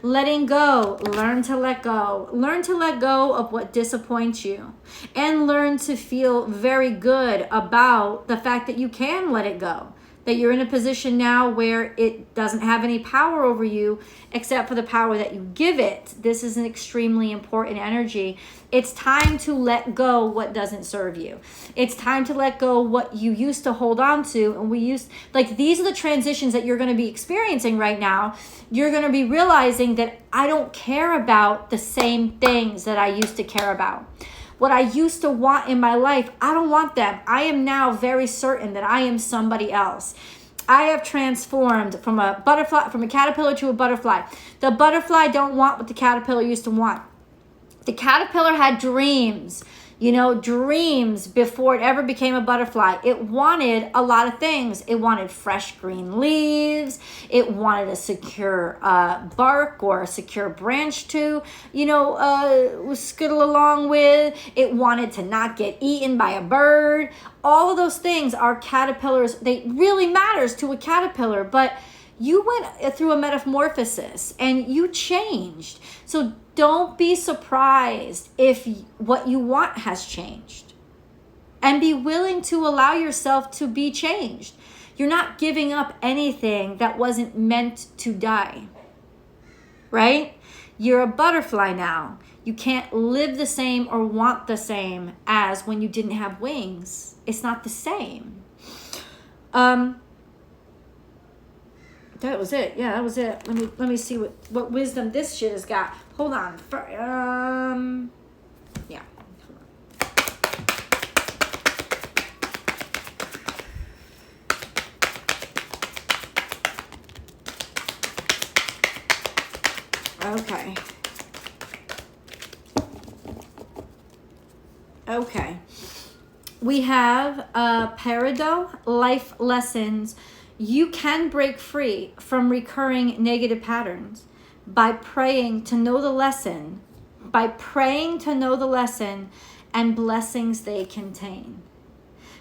Letting go. Learn to let go. Learn to let go of what disappoints you. And learn to feel very good about the fact that you can let it go. That you're in a position now where it doesn't have any power over you except for the power that you give it. This is an extremely important energy. It's time to let go what doesn't serve you. It's time to let go what you used to hold on to. And these are the transitions that you're going to be experiencing right now. You're going to be realizing that I don't care about the same things that I used to care about. What I used to want in my life, I don't want them. I am now very certain that I am somebody else. I have transformed from a caterpillar to a butterfly. The butterfly don't want what the caterpillar used to want. The caterpillar had dreams, dreams before it ever became a butterfly. It wanted a lot of things. It wanted fresh green leaves. It wanted a secure bark or a secure branch to, scuttle along with. It wanted to not get eaten by a bird. All of those things are caterpillars. They really matters to a caterpillar, but you went through a metamorphosis and you changed. So don't be surprised if what you want has changed, and be willing to allow yourself to be changed. You're not giving up anything that wasn't meant to die, right? You're a butterfly now. You can't live the same or want the same as when you didn't have wings. It's not the same. that was it. Yeah, that was it. Let me see what wisdom this shit has got. Hold on. Yeah. Okay. Okay. We have Peridot, life lessons. You can break free from recurring negative patterns by praying to know the lesson, and blessings they contain.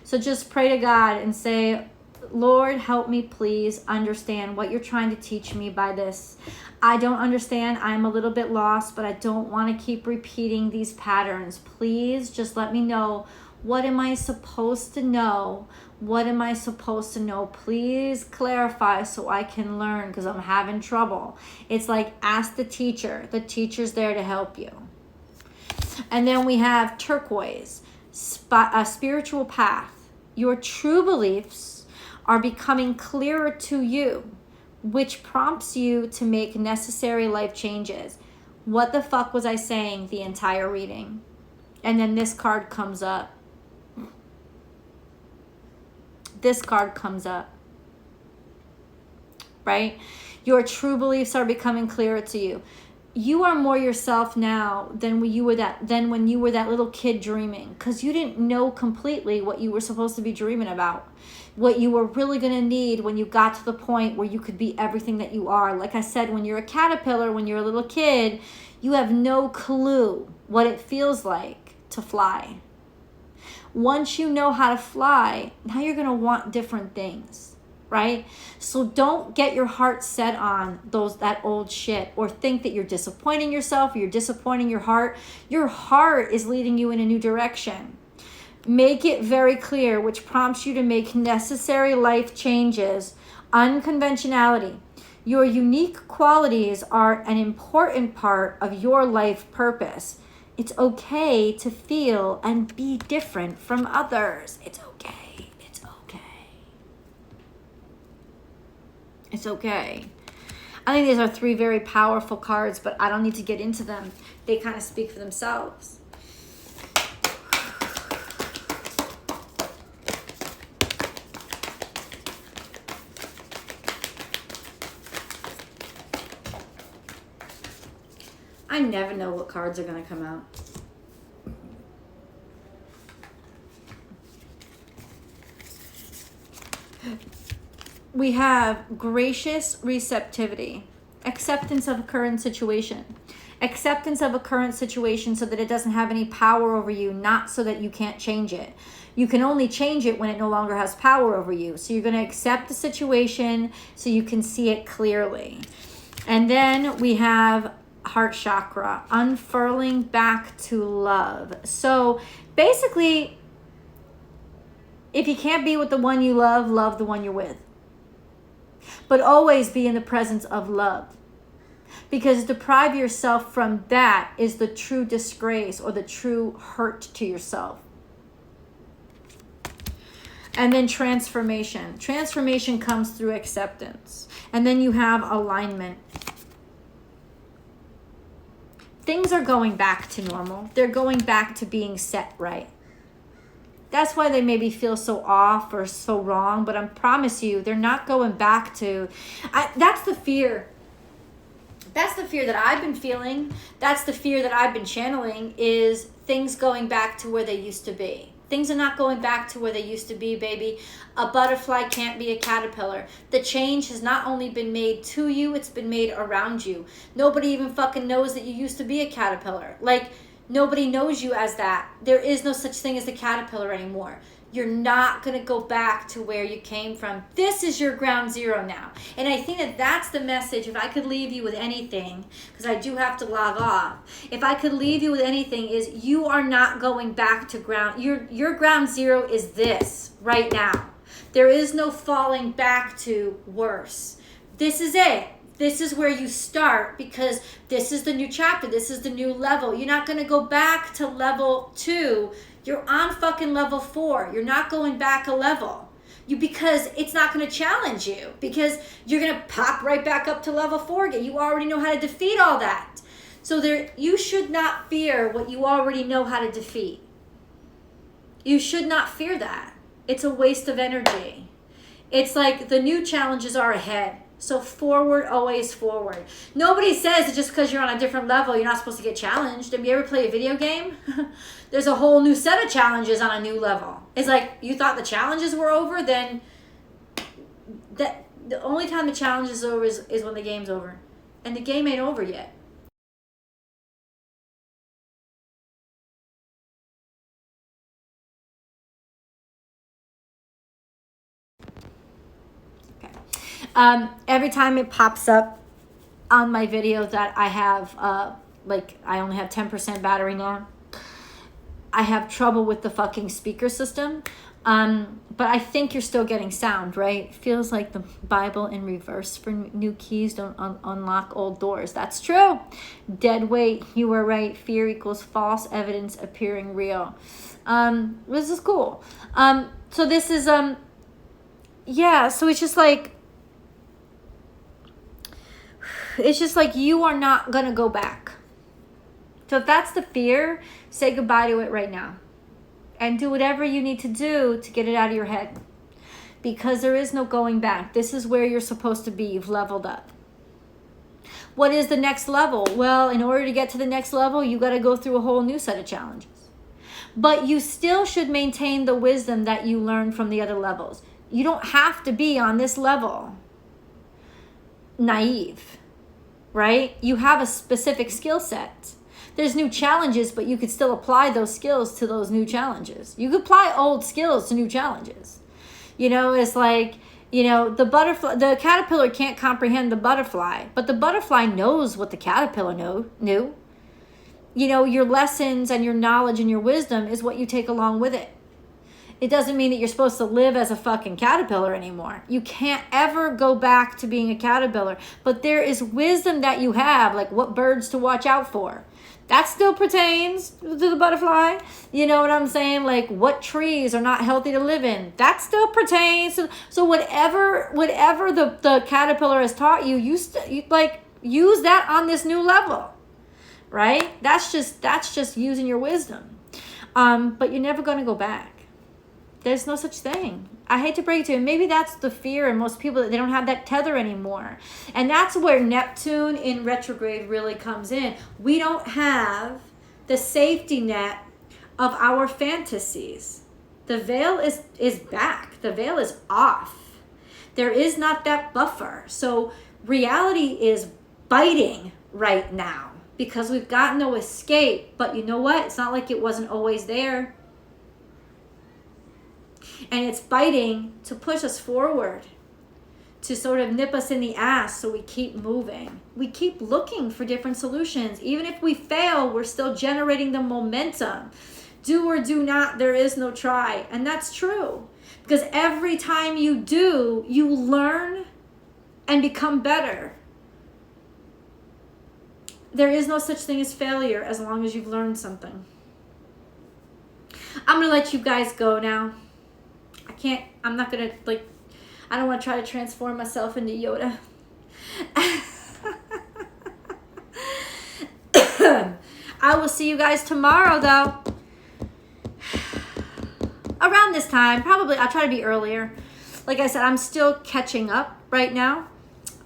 So just pray to God and say, Lord, help me please understand what you're trying to teach me by this. I don't understand. I'm a little bit lost, but I don't want to keep repeating these patterns. Please just let me know. What am I supposed to know? What am I supposed to know? Please clarify so I can learn, because I'm having trouble. It's like, ask the teacher. The teacher's there to help you. And then we have turquoise, a spiritual path. Your true beliefs are becoming clearer to you, which prompts you to make necessary life changes. What the fuck was I saying the entire reading? And then this card comes up. This card comes up, right? Your true beliefs are becoming clearer to you. You are more yourself now than when you were that little kid dreaming, because you didn't know completely what you were supposed to be dreaming about, what you were really going to need when you got to the point where you could be everything that you are. Like I said, when you're a caterpillar, when you're a little kid, you have no clue what it feels like to fly. Once you know how to fly, now you're going to want different things, right? So don't get your heart set on that old shit, or think that you're disappointing yourself or you're disappointing your heart. Your heart is leading you in a new direction. Make it very clear, which prompts you to make necessary life changes. Unconventionality. Your unique qualities are an important part of your life purpose. It's okay to feel and be different from others. It's okay. It's okay. It's okay. I think these are 3 very powerful cards, but I don't need to get into them. They kind of speak for themselves. I never know what cards are going to come out. We have gracious receptivity, acceptance of a current situation. Acceptance of a current situation so that it doesn't have any power over you, not so that you can't change it. You can only change it when it no longer has power over you. So you're going to accept the situation so you can see it clearly. And then we have heart chakra, unfurling back to love. So basically, if you can't be with the one you love, love the one you're with. But always be in the presence of love. Because deprive yourself from that is the true disgrace or the true hurt to yourself. And then transformation. Transformation comes through acceptance. And then you have alignment. Things are going back to normal. They're going back to being set right. That's why they maybe feel so off or so wrong, but I promise you, they're not going back to... that's the fear. That's the fear that I've been feeling. That's the fear that I've been channeling, is things going back to where they used to be. Things are not going back to where they used to be, baby. A butterfly can't be a caterpillar. The change has not only been made to you, it's been made around you. Nobody even fucking knows that you used to be a caterpillar. Like, nobody knows you as that. There is no such thing as the caterpillar anymore. You're not going to go back to where you came from. This is your ground zero now. And I think that that's the message. If I could leave you with anything, because I do have to log off. If I could leave you with anything, is you are not going back to ground. Your ground zero is this right now. There is no falling back to worse. This is it. This is where you start, because this is the new chapter. This is the new level. You're not going to go back to level 2. You're on fucking level 4. You're not going back a level. Because it's not going to challenge you, because you're going to pop right back up to level 4 again. You already know how to defeat all that. So you should not fear what you already know how to defeat. You should not fear that. It's a waste of energy. It's like the new challenges are ahead. So forward, always forward. Nobody says that just because you're on a different level, you're not supposed to get challenged. Have you ever played a video game? There's a whole new set of challenges on a new level. It's like you thought the challenges were over, then the only time the challenge is over is when the game's over. And the game ain't over yet. Every time it pops up on my video that I have, I only have 10% battery now. I have trouble with the fucking speaker system. But I think you're still getting sound, right? It feels like the Bible in reverse for new keys don't unlock old doors. That's true. Dead weight, you were right. Fear equals false evidence appearing real. This is cool. So this is, yeah, so it's just like you are not going to go back. So if that's the fear, say goodbye to it right now. And do whatever you need to do to get it out of your head. Because there is no going back. This is where you're supposed to be. You've leveled up. What is the next level? Well, in order to get to the next level, you got to go through a whole new set of challenges. But you still should maintain the wisdom that you learned from the other levels. You don't have to be on this level naive, right? You have a specific skill set. There's new challenges, but you could still apply those skills to those new challenges. You could apply old skills to new challenges. You know, it's like, you know, the caterpillar can't comprehend the butterfly, but the butterfly knows what the caterpillar knew. You know, your lessons and your knowledge and your wisdom is what you take along with it. It doesn't mean that you're supposed to live as a fucking caterpillar anymore. You can't ever go back to being a caterpillar, but there is wisdom that you have, like what birds to watch out for. That still pertains to the butterfly. You know what I'm saying? Like what trees are not healthy to live in. That still pertains. So whatever the caterpillar has taught you, you use that on this new level. Right? That's just using your wisdom. But you're never going to go back. There's no such thing. I hate to break it to you. Maybe that's the fear in most people, that they don't have that tether anymore. And that's where Neptune in retrograde really comes in. We don't have the safety net of our fantasies. The veil is back. The veil is off. There is not that buffer. So reality is biting right now because we've got no escape. But you know what? It's not like it wasn't always there. And it's biting to push us forward, to sort of nip us in the ass so we keep moving. We keep looking for different solutions. Even if we fail, we're still generating the momentum. Do or do not, there is no try. And that's true. Because every time you do, you learn and become better. There is no such thing as failure as long as you've learned something. I'm going to let you guys go now. I'm not going to, I don't want to try to transform myself into Yoda. I will see you guys tomorrow, though. Around this time, probably. I'll try to be earlier. Like I said, I'm still catching up right now.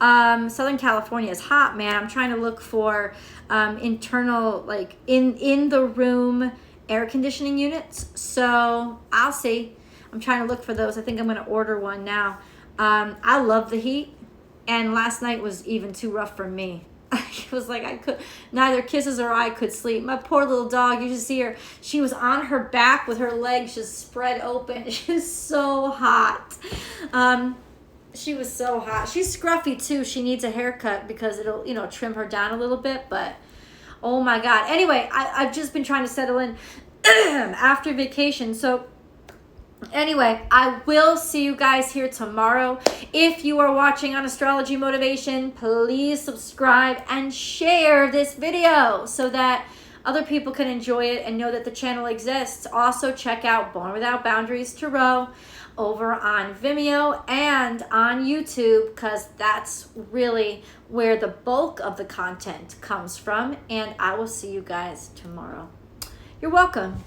Southern California is hot, man. I'm trying to look for internal, in the room air conditioning units. So I'll see. I'm trying to look for those. I think I'm going to order one now. I love the heat, and last night was even too rough for me. It was like neither Kisses or I could sleep. My poor little dog, you should see her. She was on her back with her legs just spread open. She was so hot. She was so hot. She's scruffy too. She needs a haircut because it'll, trim her down a little bit. But oh my God. Anyway, I've just been trying to settle in after vacation. So anyway, I will see you guys here tomorrow. If you are watching on Astrology Motivation, please subscribe and share this video so that other people can enjoy it and know that the channel exists. Also, check out Born Without Boundaries Tarot over on Vimeo and on YouTube, because that's really where the bulk of the content comes from. And I will see you guys tomorrow. You're welcome.